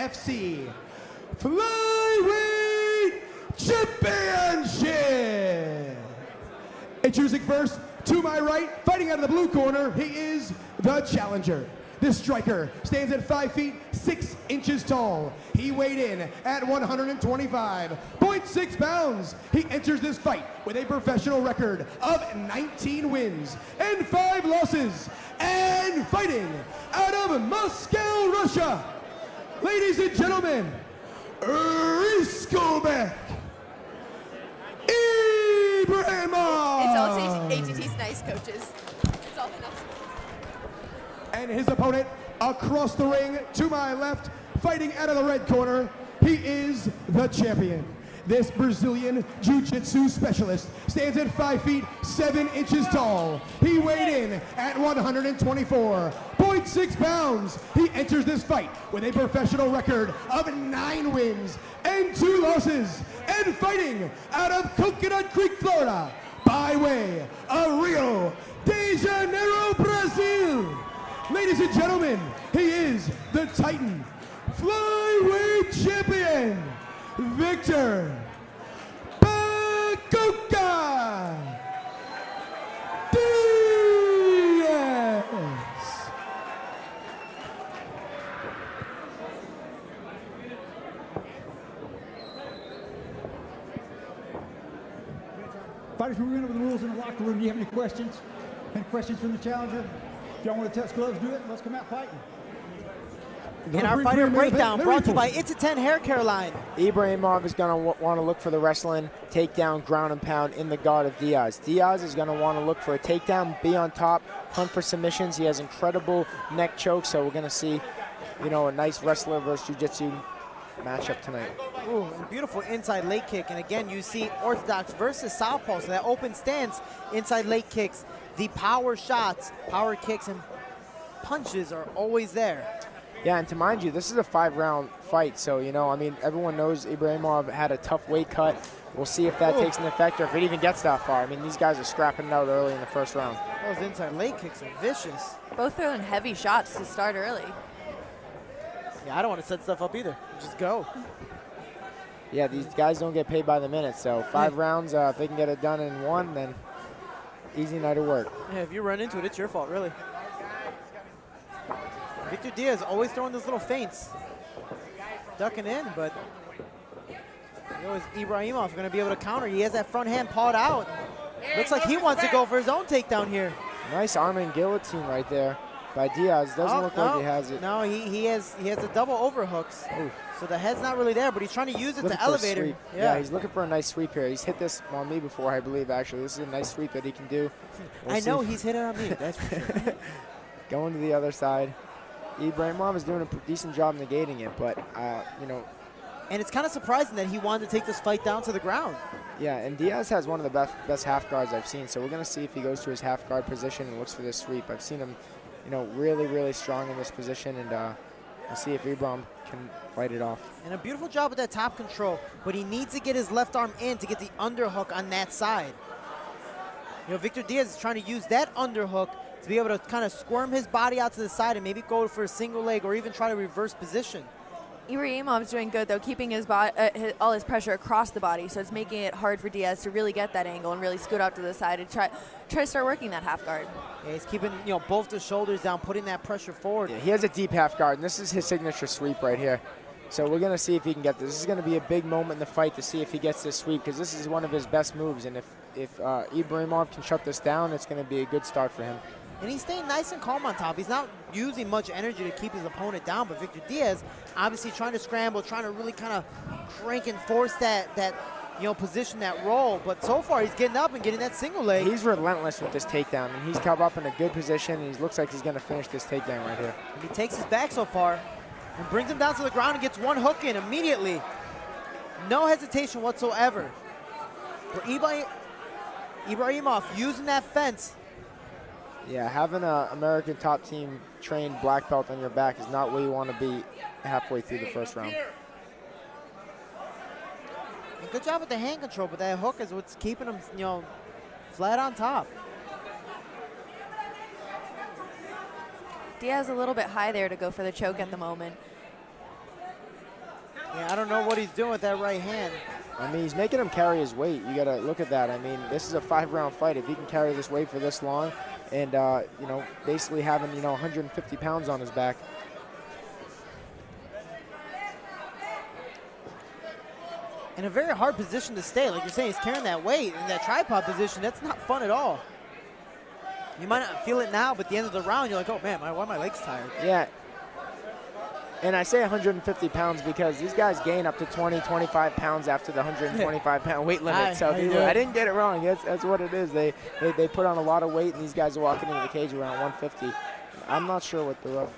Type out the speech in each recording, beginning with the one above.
UFC Flyweight Championship. Introducing first, to my right, fighting out of the blue corner, he is the challenger. This striker stands at 5 feet 6 inches tall. He weighed in at 125.6 pounds. He enters this fight with a professional record of 19 wins and 5 losses. And fighting out of Moscow, Russia, ladies and gentlemen, Rıskulbek, Ibraimov. It's all ATT's nice coaches. It's all enough. And his opponent across the ring to my left, fighting out of the red corner, he is the champion. This Brazilian Jiu-Jitsu specialist stands at 5 feet 7 inches tall. He weighed in at 124.6 pounds. He enters this fight with a professional record of 9 wins and 2 losses. And fighting out of Coconut Creek, Florida, by way of Rio de Janeiro, Brazil. Ladies and gentlemen, he is the Titan Flyweight Champion, Victor Dias. Fighters, we went over the rules in the locker room. Do you have any questions? Any questions from the challenger? If y'all want to test gloves, do it. Let's come out fighting. And our fighter breakdown brought to you by It's a 10 Hair Care Line. Ibrahimov is going to want to look for the wrestling, takedown, ground and pound in the guard of Diaz. Diaz is going to want to look for a takedown, be on top, hunt for submissions. He has incredible neck choke, so we're going to see, you know, a nice wrestler versus jiu-jitsu matchup tonight. Ooh, and beautiful inside leg kick. And again, you see orthodox versus southpaw, so that open stance, inside leg kicks, the power shots, power kicks, and punches are always there. Yeah, and to mind you, this is a 5-round fight, so, you know, I mean, everyone knows Ibrahimov had a tough weight cut. We'll see if that takes an effect or if it even gets that far. I mean, these guys are scrapping it out early in the first round. Those inside leg kicks are vicious. Both throwing heavy shots to start early. Yeah, I don't want to set stuff up either. Just go. Yeah, these guys don't get paid by the minute, so 5 rounds, if they can get it done in 1, then easy night of work. Yeah, if you run into it, it's your fault, really. Victor Diaz always throwing those little feints. Ducking in, but you know, is Ibraimov going to be able to counter? He has that front hand pawed out. Looks like he wants to go for his own takedown here. Nice arm and guillotine right there by Diaz. Doesn't look like he has it. No, he has the double overhooks. Ooh. So the head's not really there, but he's trying to use it to elevate him. Yeah, he's looking for a nice sweep here. He's hit this on me before, I believe, actually. This is a nice sweep that he can do. I know he's hit it on me. That's for sure. Going to the other side. Ibrahimov is doing a decent job negating it, but, you know. And it's kind of surprising that he wanted to take this fight down to the ground. Yeah, and Diaz has one of the best half guards I've seen, so we're going to see if he goes to his half guard position and looks for this sweep. I've seen him, you know, really, really strong in this position, and we'll see if Ibrahim can fight it off. And a beautiful job with that top control, but he needs to get his left arm in to get the underhook on that side. You know, Victor Diaz is trying to use that underhook to be able to kind of squirm his body out to the side and maybe go for a single leg or even try to reverse position. Ibrahimov's doing good, though, keeping his all his pressure across the body, so it's making it hard for Diaz to really get that angle and really scoot out to the side and try to start working that half guard. Yeah, he's keeping, you know, both the shoulders down, putting that pressure forward. Yeah, he has a deep half guard, and this is his signature sweep right here. So we're going to see if he can get this. This is going to be a big moment in the fight to see if he gets this sweep, because this is one of his best moves, and if Ibrahimov can shut this down, it's going to be a good start for him. And he's staying nice and calm on top. He's not using much energy to keep his opponent down, but Victor Diaz obviously trying to scramble, trying to really kind of crank and force that you know, position, that roll. But so far, he's getting up and getting that single leg. He's relentless with this takedown, and he's come up in a good position, and he looks like he's going to finish this takedown right here. And he takes his back so far and brings him down to the ground and gets one hook in immediately. No hesitation whatsoever. For Ibrahimov using that fence. Yeah, having an American top team trained black belt on your back is not where you want to be halfway through the first round. And good job with the hand control, but that hook is what's keeping him, you know, flat on top. Diaz a little bit high there to go for the choke at the moment. Yeah, I don't know what he's doing with that right hand. I mean, he's making him carry his weight. You got to look at that. I mean, this is a 5-round fight. If he can carry this weight for this long and, you know, basically having, you know, 150 pounds on his back. In a very hard position to stay. Like you're saying, he's carrying that weight in that tripod position. That's not fun at all. You might not feel it now, but at the end of the round, you're like, oh, man, why are my legs tired? Yeah. And I say 150 pounds because these guys gain up to 20, 25 pounds after the 125-pound weight limit. Hi, so how you doing? I didn't get it wrong. That's what it is. They put on a lot of weight, and these guys are walking into the cage around 150. I'm not sure what the rough.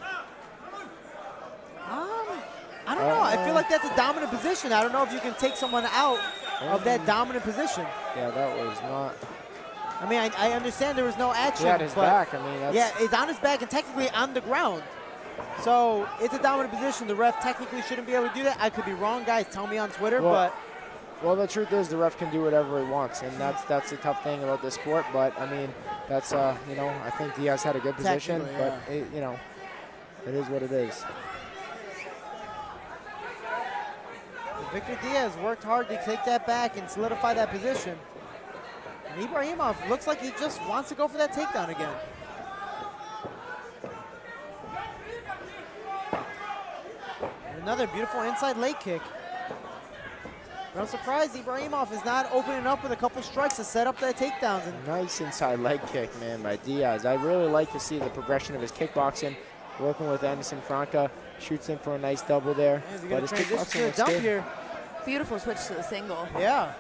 I don't know. I feel like that's a dominant position. I don't know if you can take someone out of that dominant position. Yeah, that was not. I mean, I understand there was no action. He had his back. I mean, that's, yeah, it's on his back and technically on the ground. So it's a dominant position. The ref technically shouldn't be able to do that. I could be wrong, guys. Tell me on Twitter, well, the truth is the ref can do whatever he wants, and that's the tough thing about this sport. But I mean, that's you know, I think Diaz had a good position, but it, you know, it is what it is. Victor Diaz worked hard to take that back and solidify that position. And Ibraimov looks like he just wants to go for that takedown again. Another beautiful inside leg kick. But I'm surprised Ibraimov is not opening up with a couple strikes to set up that takedowns. And nice inside leg kick, man, by Diaz. I really like to see the progression of his kickboxing, working with Anderson Franca. Shoots in for a nice double there. But his kickboxing looks good here. Beautiful switch to the single. Yeah.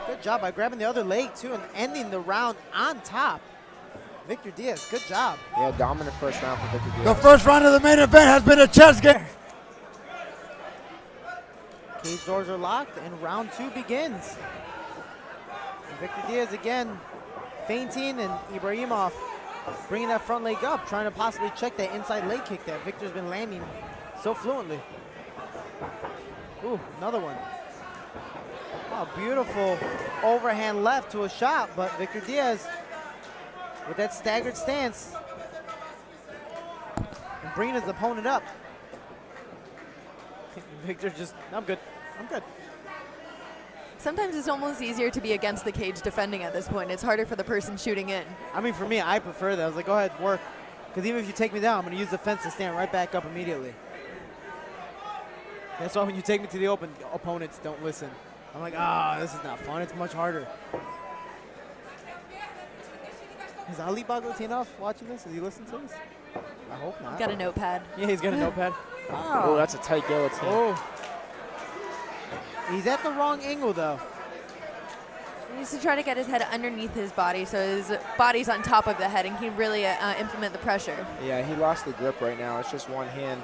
Good job by grabbing the other leg, too, and ending the round on top. Victor Diaz, good job. Yeah, dominant first round for Victor Diaz. The first round of the main event has been a chess game. Cage doors are locked, and round 2 begins. And Victor Diaz again feinting, and Ibraimov bringing that front leg up, trying to possibly check that inside leg kick that Victor's been landing so fluently. Ooh, another one. Oh, beautiful overhand left to a shot, but Victor Diaz with that staggered stance and bringing his opponent up. Victor just, I'm good. Sometimes it's almost easier to be against the cage defending at this point. It's harder for the person shooting in. I mean, for me, I prefer that. I was like, go ahead, work. Because even if you take me down, I'm going to use the fence to stand right back up immediately. That's why when you take me to the open, opponents don't listen. I'm like, this is not fun. It's much harder. Is Ali Bagotinoff watching this? Is he listening to this? I hope not. He's got a notepad. Yeah, he's got a notepad. Oh, that's a tight guillotine. Oh. He's at the wrong angle, though. He needs to try to get his head underneath his body so his body's on top of the head and can really implement the pressure. Yeah, he lost the grip right now. It's just one hand.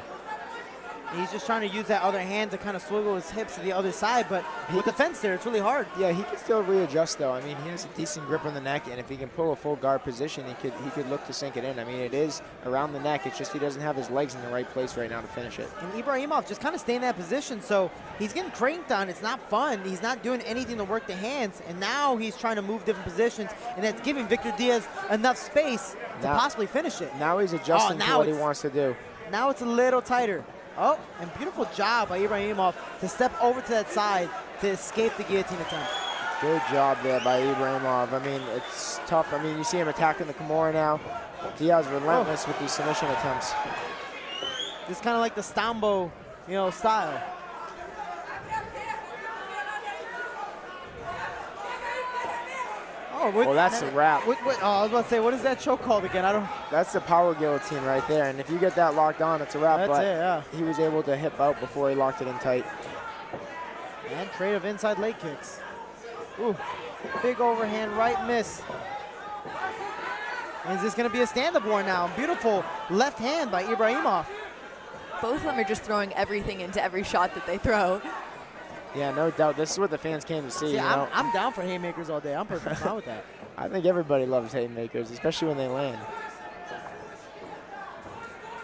He's just trying to use that other hand to kind of swivel his hips to the other side, but with the fence there, it's really hard. Yeah, he can still readjust, though. I mean, he has a decent grip on the neck, and if he can pull a full guard position, he could look to sink it in. I mean, it is around the neck. It's just he doesn't have his legs in the right place right now to finish it. And Ibraimov just kind of stay in that position, so he's getting cranked on. It's not fun. He's not doing anything to work the hands, and now he's trying to move different positions, and that's giving Victor Diaz enough space to possibly finish it. Now he's adjusting to what he wants to do. Now it's a little tighter. Oh, and beautiful job by Ibraimov to step over to that side to escape the guillotine attempt. Good job there by Ibraimov. I mean, it's tough. I mean, you see him attacking the Kimura now. Diaz relentless with these submission attempts. This is kind of like the Stambo, style. Well, that's a wrap. I was about to say, what is that choke called again? That's the power guillotine right there, and if you get that locked on, it's a wrap. That's it, yeah. He was able to hip out before he locked it in tight. And trade of inside leg kicks. Ooh, big overhand right miss. And is this going to be a stand-up war now? Beautiful left hand by Ibraimov. Both of them are just throwing everything into every shot that they throw. Yeah, no doubt. This is what the fans came to see. I'm down for haymakers all day. I'm perfectly fine with that. I think everybody loves haymakers, especially when they land.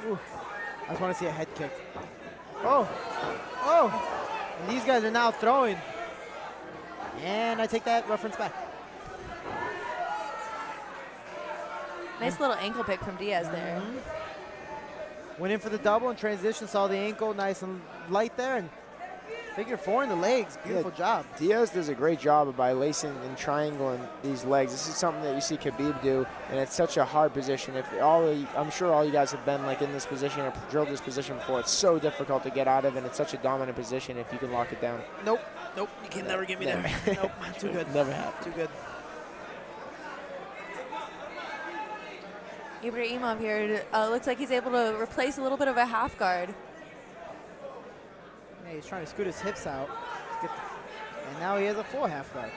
Ooh, I just want to see a head kick. And these guys are now throwing. And I take that reference back. Nice little ankle pick from Diaz there. Went in for the double and transition, saw the ankle nice and light there, and figure 4 in the legs. Beautiful job. Diaz does a great job by lacing and triangling these legs. This is something that you see Khabib do, and it's such a hard position. I'm sure all you guys have been like in this position or drilled this position before. It's so difficult to get out of, and it's such a dominant position if you can lock it down. Nope. Nope. You can never get me there. Nope. Too good. Never have. Too good. Ibраимов here looks like he's able to replace a little bit of a half guard. Yeah, he's trying to scoot his hips out. And now he has a full half guard.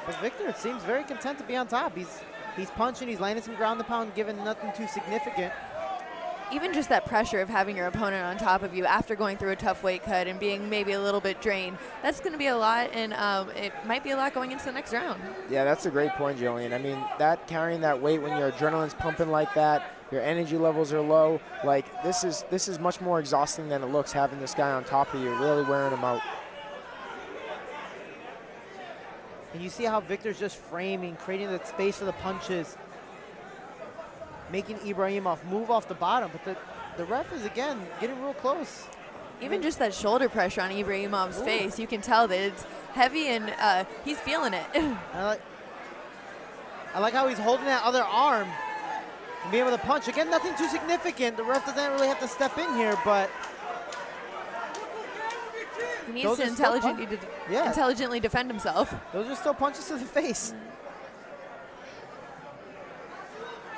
But Victor, it seems very content to be on top. He's punching, he's landing some ground and pound, giving nothing too significant. Even just that pressure of having your opponent on top of you after going through a tough weight cut and being maybe a little bit drained, that's going to be a lot, and it might be a lot going into the next round. Yeah, that's a great point, Jillian. I mean, carrying that weight when your adrenaline's pumping like that, your energy levels are low, like this is much more exhausting than it looks, having this guy on top of you, really wearing him out. And you see how Victor's just framing, creating that space for the punches, making Ibraimov move off the bottom, but the ref is, again, getting real close. Even just that shoulder pressure on Ibrahimov's face, you can tell that it's heavy and he's feeling it. I like how he's holding that other arm and being able to punch. Again, nothing too significant. The ref doesn't really have to step in here, but he needs to intelligently defend himself. Those are still punches to the face.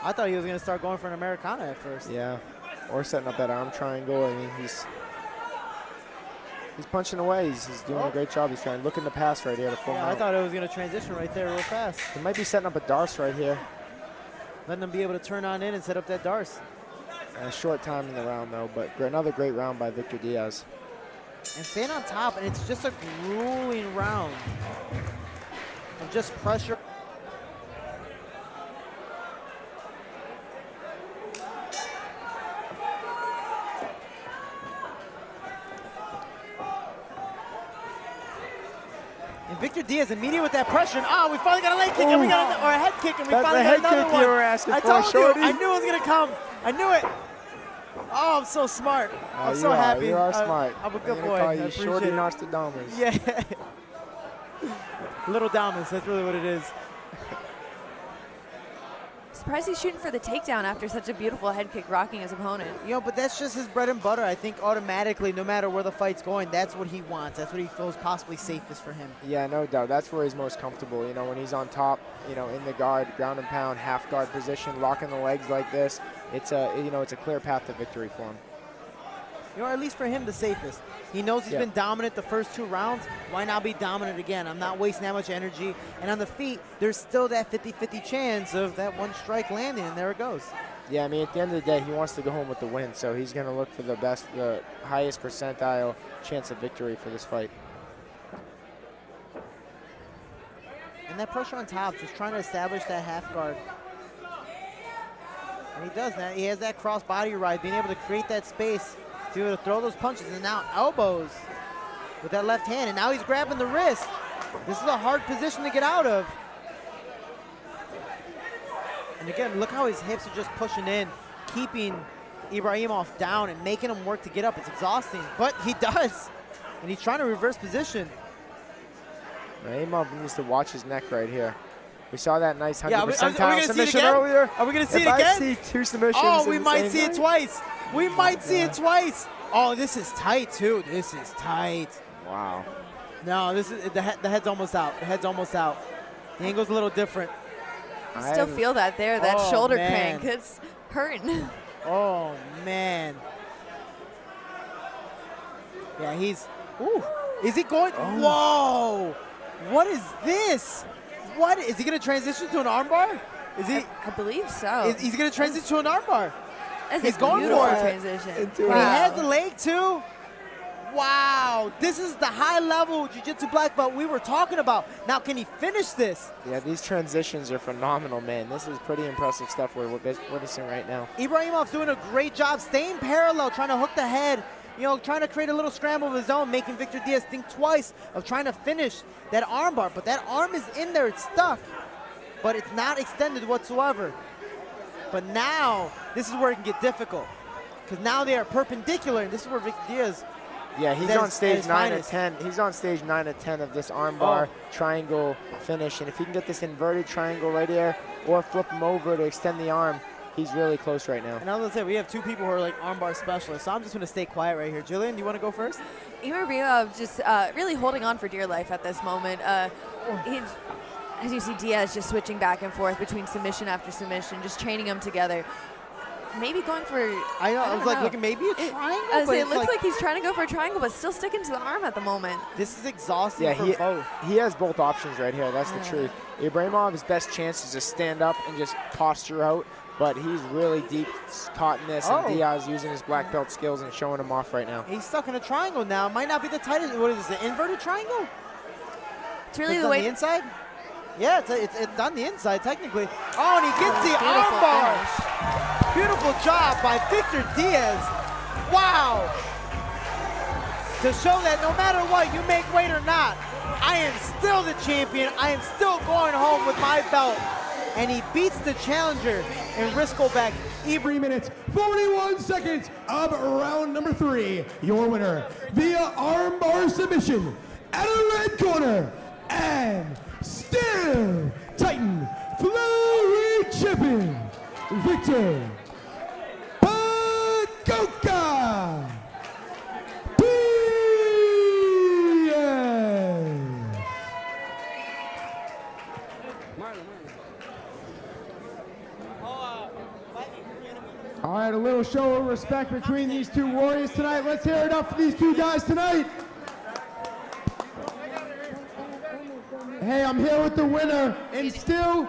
I thought he was going to start going for an Americana at first. Yeah, or setting up that arm triangle. I mean, he's punching away. He's doing a great job. He's trying to look in the pass right here to full mount. I thought it was going to transition right there real fast. He might be setting up a Darce right here. Letting him be able to turn on in and set up that Darce. A short time in the round, though, but another great round by Victor Diaz. And staying on top, and it's just a grueling round of just pressure. And Victor Diaz immediately with that pressure, and we finally got a leg kick, and we got or a head kick, and we finally got another one. You were asking I for, told Shorty. you, I knew it was gonna come. I knew it. Oh, I'm so smart. I'm so happy. You are smart. I'm a good boy. Call I you appreciate Shorty it. Nostradamus. Yeah. Little Damas, that's really what it is. Surprised he's shooting for the takedown after such a beautiful head kick rocking his opponent. You know, but that's just his bread and butter. I think automatically, no matter where the fight's going, that's what he wants. That's what he feels possibly safest for him. Yeah, no doubt. That's where he's most comfortable. You know, when he's on top, you know, in the guard, ground and pound, half guard position, locking the legs like this, it's a clear path to victory for him. You know, at least for him, the safest. He knows he's been dominant the first 2 rounds. Why not be dominant again? I'm not wasting that much energy. And on the feet, there's still that 50-50 chance of that one strike landing, and there it goes. Yeah, I mean, at the end of the day, he wants to go home with the win, so he's going to look for the highest percentile chance of victory for this fight. And that pressure on top, just trying to establish that half guard. And he does that. He has that cross body ride, being able to create that space to be able to throw those punches, and now elbows with that left hand, and now he's grabbing the wrist. This is a hard position to get out of. And again, look how his hips are just pushing in, keeping Ibraimov down and making him work to get up. It's exhausting, but he does. And he's trying to reverse position. Ibraimov needs to watch his neck right here. We saw that nice 100 are we percentile submission earlier. Are we going to see it If again? I see 2 submissions. Oh, we might see it twice. We might see it twice. Oh, this is tight, too. This is tight. Wow. No, this is the head's almost out. The head's almost out. The angle's a little different. You still feel that there, that shoulder man. crank. It's hurting. Oh, man. Yeah, he's... Ooh. Is he going... Whoa. What is this? What? Is he going to transition to an armbar? Is he... I believe so. He's going to transition to an armbar. That's He's a going beautiful for it. transition. He has the leg, too. Wow. This is the high-level jiu-jitsu black belt we were talking about. Now, can he finish this? Yeah, these transitions are phenomenal, man. This is pretty impressive stuff we're witnessing right now. Ibrahimov's doing a great job staying parallel, trying to hook the head, you know, trying to create a little scramble of his own, making Victor Diaz think twice of trying to finish that armbar. But that arm is in there. It's stuck. But it's not extended whatsoever. But now, this is where it can get difficult. Because now they are perpendicular, and this is where Victor Dias. Yeah, he's on stage 9 of 10. He's on stage 9 of 10 of this armbar triangle finish. And if he can get this inverted triangle right here or flip him over to extend the arm, he's really close right now. And I was gonna say, we have two people who are like armbar specialists, so I'm just gonna stay quiet right here. Jillian, do you wanna go first? Ibraimov just really holding on for dear life at this moment. He's, as you see, Diaz just switching back and forth between submission after submission, just chaining them together. Maybe going for, I was like, looking maybe a triangle. It looks like he's trying to go for a triangle, but still sticking to the arm at the moment. This is exhausting for both. He has both options right here. That's the truth. Ibrahimov's best chance is to stand up and just posture out, but he's really deep caught in this, and Diaz using his black belt skills and showing him off right now. He's stuck in a triangle now. Might not be the tightest. What is this, the inverted triangle? It's really the way on the inside? Yeah, it's on the inside technically. Oh, and he gets the armbar. Beautiful job by Victor Dias. Wow. To show that no matter what, you make weight or not, I am still the champion. I am still going home with my belt. And he beats the challenger in Rıskulbek. 3 minutes, 41 seconds of round number 3. Your winner via armbar submission at a red corner, and still Titan flyweight champion, Victor Dias. All right, a little show of respect between these two warriors tonight. Let's hear it up for these two guys tonight. Hey, I'm here with the winner, and still